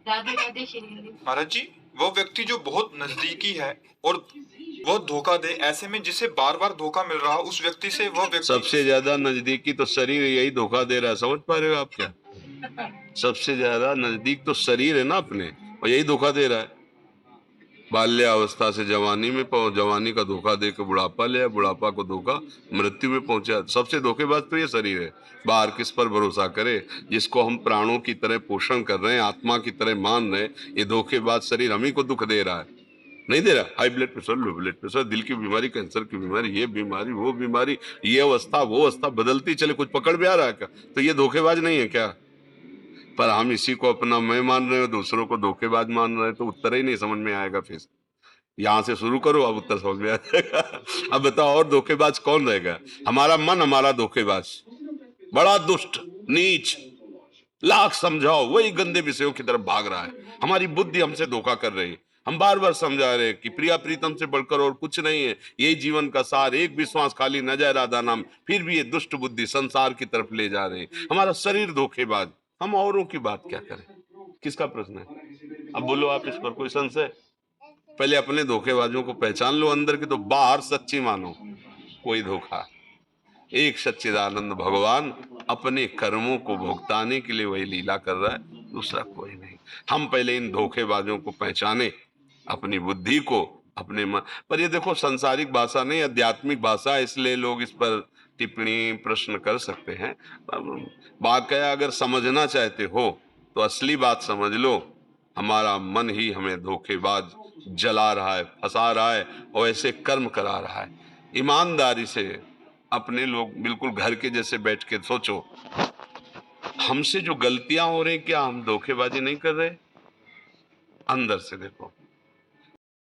राधे राधे श्री। महाराज जी, वो व्यक्ति जो बहुत नजदीकी है और वो धोखा दे, ऐसे में जिसे बार बार धोखा मिल रहा उस व्यक्ति से वो व्यक्ति सबसे ज्यादा नजदीकी तो शरीर यही धोखा दे रहा है, समझ पा रहे हो आप क्या? सबसे ज्यादा नजदीक तो शरीर है ना अपने, और यही धोखा दे रहा है। बाल्यावस्था से जवानी में जवानी का धोखा दे के बुढ़ापा ले, बुढ़ापा को धोखा मृत्यु में पहुंचा। सबसे धोखेबाज तो ये शरीर है। बाहर किस पर भरोसा करे? जिसको हम प्राणों की तरह पोषण कर रहे हैं, आत्मा की तरह मान रहे हैं, ये धोखेबाज शरीर हम ही को दुख दे रहा है। नहीं दे रहा? High blood pressure, low blood pressure, दिल की बीमारी, कैंसर की बीमारी, ये बीमारी, वो बीमारी, ये अवस्था, वो अवस्था बदलती चले, कुछ पकड़ में आ रहा है क्या? तो ये धोखेबाज नहीं है क्या? पर हम इसी को अपना मैं मान रहे हो, दूसरों को धोखेबाज मान रहे हैं, तो उत्तर ही नहीं समझ में आएगा। फिर यहां से शुरू करो, अब उत्तर समझ में आ जाएगा। अब बताओ और धोखेबाज कौन रहेगा? हमारा मन हमारा धोखेबाज, बड़ा दुष्ट, नीच, लाख समझाओ वही गंदे विषयों की तरफ भाग रहा है। हमारी बुद्धि हमसे धोखा कर रही है। हम बार बार समझा रहे हैं कि प्रिया प्रीतम से बढ़कर और कुछ नहीं है, यही जीवन का सार, एक विश्वास खाली न जाए राधा नाम, फिर भी ये दुष्ट बुद्धि संसार की तरफ ले जा रही है। हमारा शरीर धोखेबाज, हम औरों की बात क्या करें? किसका प्रश्न है? अब बोलो आप, इस पर कोई संशय? पहले अपने धोखेबाजों को पहचान लो अंदर की, तो बाहर सच्ची मानो। कोई धोखा, एक सच्चिदानंद भगवान अपने कर्मों को भुगताने के लिए वही लीला कर रहा है, दूसरा कोई नहीं। हम पहले इन धोखेबाजों को पहचाने, अपनी बुद्धि को, अपने मन पर। ये देखो, सांसारिक भाषा नहीं, आध्यात्मिक भाषा, इसलिए लोग इस पर टिप्पणी प्रश्न कर सकते हैं। बात क्या है, अगर समझना चाहते हो तो असली बात समझ लो। हमारा मन ही हमें धोखेबाज जला रहा है, फंसा रहा है, और ऐसे कर्म करा रहा है। ईमानदारी से अपने लोग बिल्कुल घर के जैसे बैठ के सोचो, हमसे जो गलतियां हो रही, क्या हम धोखेबाजी नहीं कर रहे? अंदर से देखो,